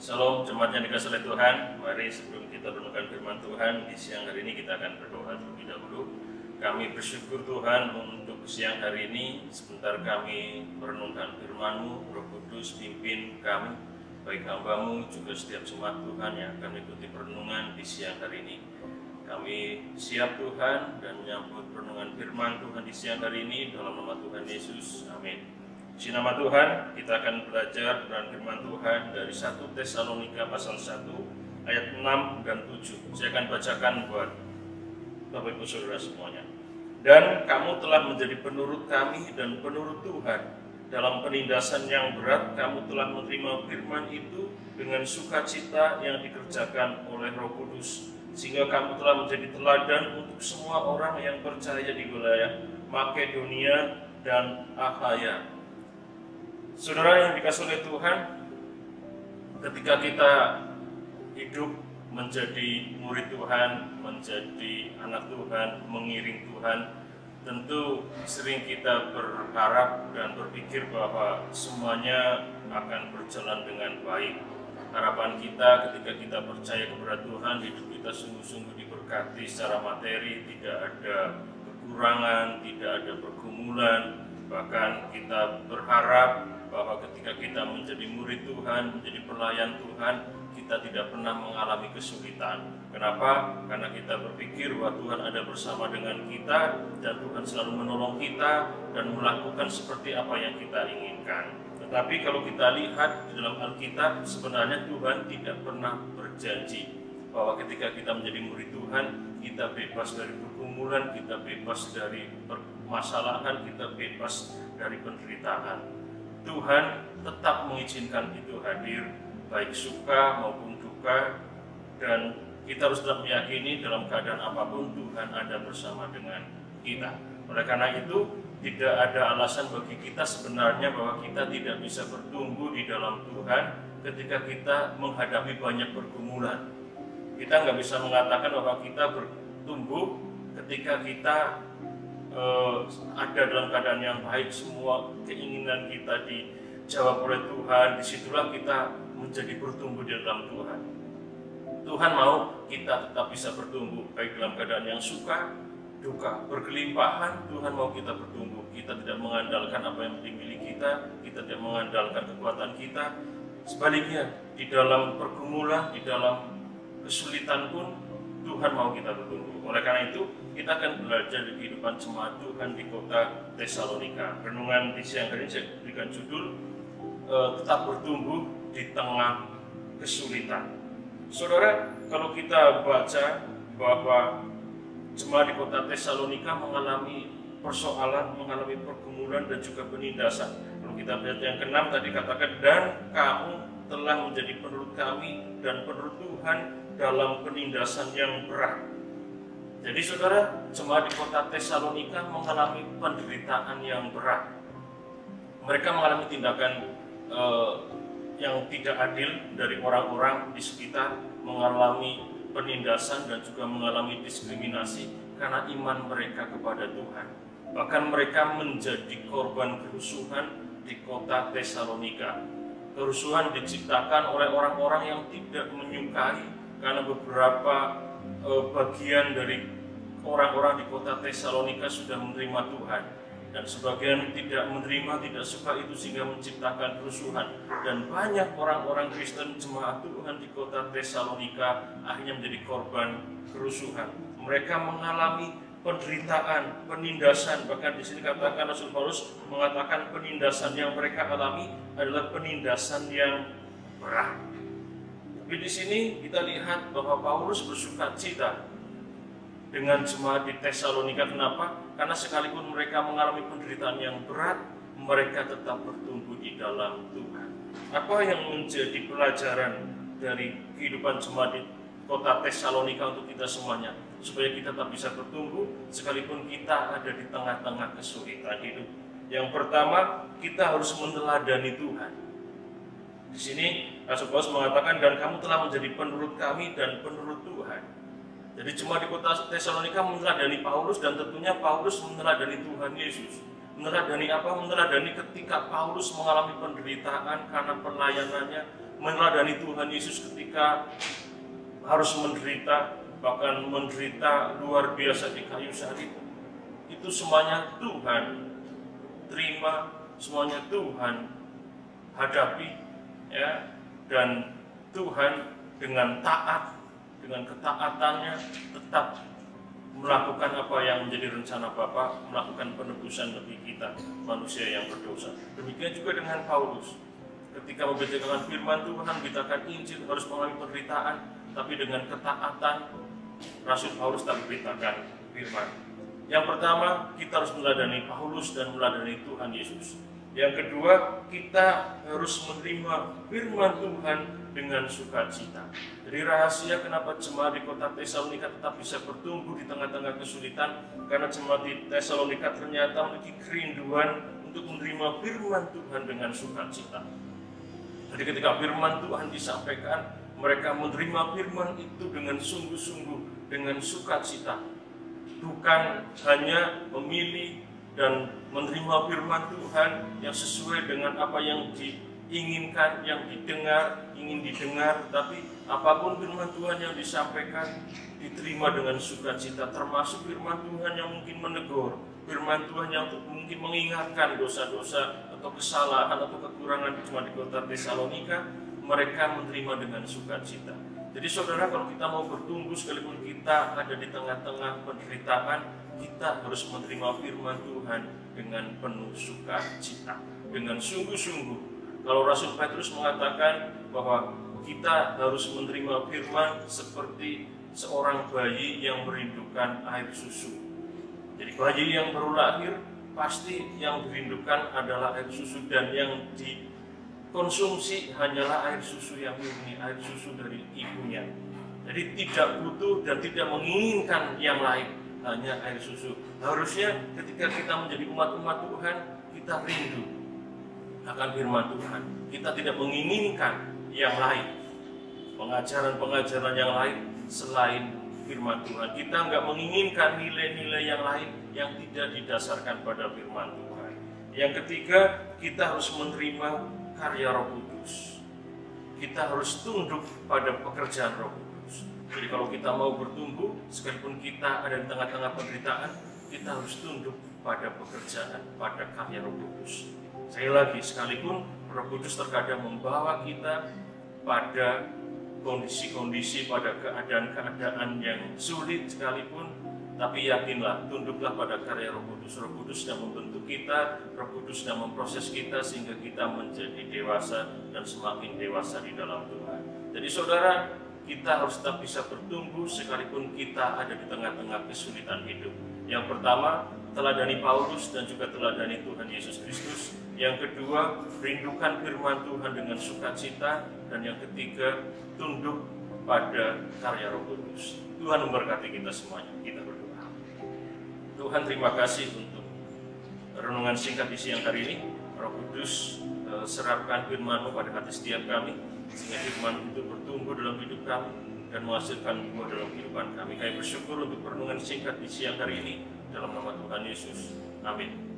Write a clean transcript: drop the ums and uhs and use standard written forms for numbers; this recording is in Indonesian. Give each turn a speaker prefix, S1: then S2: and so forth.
S1: Salam jemaat yang dikasihi oleh Tuhan. Mari sebelum kita renungkan firman Tuhan di siang hari ini, kita akan berdoa terlebih dahulu. Kami bersyukur Tuhan untuk siang hari ini. Sebentar kami merenungkan firman-Mu. Roh Kudus pimpin kami, baik hamba-Mu juga setiap jemaat Tuhan yang akan mengikuti perenungan di siang hari ini. Kami siap Tuhan dan menyambut perenungan firman Tuhan di siang hari ini dalam nama Tuhan Yesus. Amin. Di nama Tuhan, kita akan belajar dan firman Tuhan dari 1 Tesalonika pasal 1 ayat 6 dan 7. Saya akan bacakan buat Bapak Ibu Saudara semuanya. Dan kamu telah menjadi penurut kami dan penurut Tuhan. Dalam penindasan yang berat, kamu telah menerima firman itu dengan sukacita yang dikerjakan oleh Roh Kudus, sehingga kamu telah menjadi teladan untuk semua orang yang percaya di wilayah Makedonia dan Akhaya. Saudara yang dikasihi oleh Tuhan, ketika kita hidup menjadi murid Tuhan, menjadi anak Tuhan, mengiring Tuhan, tentu sering kita berharap dan berpikir bahwa semuanya akan berjalan dengan baik. Harapan kita ketika kita percaya kepada Tuhan, hidup kita sungguh-sungguh diberkati secara materi, tidak ada kekurangan, tidak ada pergumulan. Bahkan kita berharap bahwa ketika kita menjadi murid Tuhan, menjadi pelayan Tuhan, kita tidak pernah mengalami kesulitan. Kenapa? Karena kita berpikir bahwa Tuhan ada bersama dengan kita, dan Tuhan selalu menolong kita dan melakukan seperti apa yang kita inginkan. Tetapi kalau kita lihat di dalam Alkitab, sebenarnya Tuhan tidak pernah berjanji bahwa ketika kita menjadi murid Tuhan, kita bebas dari pergumulan, kita bebas dari permasalahan, kita bebas dari penderitaan. Tuhan tetap mengizinkan itu hadir, baik suka maupun duka, dan kita harus tetap meyakini dalam keadaan apapun Tuhan ada bersama dengan kita. Oleh karena itu, tidak ada alasan bagi kita sebenarnya bahwa kita tidak bisa bertumbuh di dalam Tuhan ketika kita menghadapi banyak pergumulan. Kita nggak bisa mengatakan bahwa kita bertumbuh ketika kita ada dalam keadaan yang baik, semua keinginan kita dijawab oleh Tuhan. Disitulah kita menjadi bertumbuh di dalam Tuhan. Tuhan mau kita tetap bisa bertumbuh baik dalam keadaan yang suka, duka, berkelimpahan. Tuhan mau kita bertumbuh. Kita tidak mengandalkan apa yang dimiliki kita tidak mengandalkan kekuatan kita. Sebaliknya, di dalam pergumulan, di dalam kesulitan pun Tuhan mau kita bertumbuh. Oleh karena itu, kita akan belajar di kehidupan jemaat Tuhan di kota Tesalonika. Renungan di siang hari ini saya berikan judul tetap bertumbuh di tengah kesulitan. Saudara, kalau kita baca bahwa jemaat di kota Tesalonika mengalami persoalan, mengalami pergumulan dan juga penindasan. Kalau kita lihat yang ke-6 tadi katakan, dan kamu telah menjadi penurut kami dan penurut Tuhan dalam penindasan yang berat. Jadi saudara, jemaat di kota Tesalonika mengalami penderitaan yang berat. Mereka mengalami tindakan yang tidak adil dari orang-orang di sekitar, mengalami penindasan dan juga mengalami diskriminasi karena iman mereka kepada Tuhan. Bahkan mereka menjadi korban kerusuhan di kota Tesalonika. Kerusuhan diciptakan oleh orang-orang yang tidak menyukai karena beberapa bagian dari orang-orang di kota Tesalonika sudah menerima Tuhan, dan sebagian tidak menerima, tidak suka itu, sehingga menciptakan kerusuhan. Dan banyak orang-orang Kristen jemaat Tuhan di kota Tesalonika akhirnya menjadi korban kerusuhan. Mereka mengalami penderitaan, penindasan. Bahkan di sini katakan Rasul Paulus mengatakan penindasan yang mereka alami adalah penindasan yang berat. Tapi di sini kita lihat bahwa Paulus bersuka cita dengan jemaat di Tesalonika. Kenapa? Karena sekalipun mereka mengalami penderitaan yang berat, mereka tetap bertumbuh di dalam Tuhan. Apa yang menjadi pelajaran dari kehidupan jemaat di kota Tesalonika untuk kita semuanya? Supaya kita tetap bisa bertumbuh sekalipun kita ada di tengah-tengah kesulitan hidup. Yang pertama, kita harus meneladani Tuhan. Di sini Rasul Paulus mengatakan, dan kamu telah menjadi penurut kami dan penurut Tuhan. Jadi jemaat di kota Tesalonika meneladani Paulus, dan tentunya Paulus meneladani Tuhan Yesus. Meneladani apa? Meneladani ketika Paulus mengalami penderitaan karena pelayanannya, meneladani Tuhan Yesus ketika harus menderita, bahkan menderita luar biasa di kayu salib. Itu semuanya Tuhan terima, semuanya Tuhan hadapi, ya, dan Tuhan dengan taat, dengan ketaatannya tetap melakukan apa yang menjadi rencana Bapa, melakukan penebusan bagi kita manusia yang berdosa. Demikian juga dengan Paulus, ketika memberitakan firman Tuhan, memberitakan Injil, harus mengalami penderitaan, tapi dengan ketaatan Rasul Paulus tak memberitakan firman. Yang pertama, kita harus meladani Paulus dan meladani Tuhan Yesus. Yang kedua, kita harus menerima firman Tuhan dengan sukacita. Jadi rahasia kenapa jemaat di kota Tesalonika tetap bisa bertumbuh di tengah-tengah kesulitan, karena jemaat di Tesalonika ternyata memiliki kerinduan untuk menerima firman Tuhan dengan sukacita. Jadi ketika firman Tuhan disampaikan, mereka menerima firman itu dengan sungguh-sungguh, dengan sukacita. Bukan hanya memilih dan menerima firman Tuhan yang sesuai dengan apa yang diinginkan, yang ingin didengar, tapi apapun firman Tuhan yang disampaikan diterima dengan sukacita, termasuk firman Tuhan yang mungkin menegur, firman Tuhan yang mungkin mengingatkan dosa-dosa atau kesalahan atau kekurangan cuma di kota Tesalonika, mereka menerima dengan sukacita. Jadi saudara, kalau kita mau bertumbuh sekalipun kita ada di tengah-tengah penderitaan, kita harus menerima firman Tuhan dengan penuh sukacita, dengan sungguh-sungguh. Kalau Rasul Petrus mengatakan bahwa kita harus menerima firman seperti seorang bayi yang merindukan air susu. Jadi bayi yang baru lahir pasti yang dirindukan adalah air susu, dan yang dikonsumsi hanyalah air susu yang murni, air susu dari ibunya. Jadi tidak butuh dan tidak menginginkan yang lain, hanya air susu. Harusnya ketika kita menjadi umat-umat Tuhan, kita rindu akan firman Tuhan. Kita tidak menginginkan yang lain, pengajaran-pengajaran yang lain selain firman Tuhan. Kita nggak menginginkan nilai-nilai yang lain yang tidak didasarkan pada firman Tuhan. Yang ketiga, kita harus menerima karya Roh Kudus. Kita harus tunduk pada pekerjaan Roh Kudus. Jadi kalau kita mau bertumbuh, sekalipun kita ada di tengah-tengah penderitaan, kita harus tunduk pada pekerjaan, pada karya Roh Kudus. Sekali lagi, sekalipun Roh Kudus terkadang membawa kita pada kondisi-kondisi, pada keadaan-keadaan yang sulit sekalipun, tapi yakinlah, tunduklah pada karya Roh Kudus. Roh Kudus sedang membentuk kita, Roh Kudus sedang memproses kita sehingga kita menjadi dewasa dan semakin dewasa di dalam Tuhan. Jadi saudara, kita harus tetap bisa bertumbuh sekalipun kita ada di tengah-tengah kesulitan hidup. Yang pertama, teladani Paulus dan juga teladani Tuhan Yesus Kristus. Yang kedua, rindukan firman Tuhan dengan sukacita. Dan yang ketiga, tunduk pada karya Roh Kudus. Tuhan memberkati kita semuanya. Kita berdoa. Tuhan, terima kasih untuk renungan singkat di siang hari ini. Roh Kudus, serapkan firman-Mu pada hati setiap kami, sehingga firman itu bertumbuh dalam hidup kami dan menghasilkan buah dalam kehidupan kami. Kami bersyukur untuk renungan singkat di siang hari ini, dalam nama Tuhan Yesus. Amin.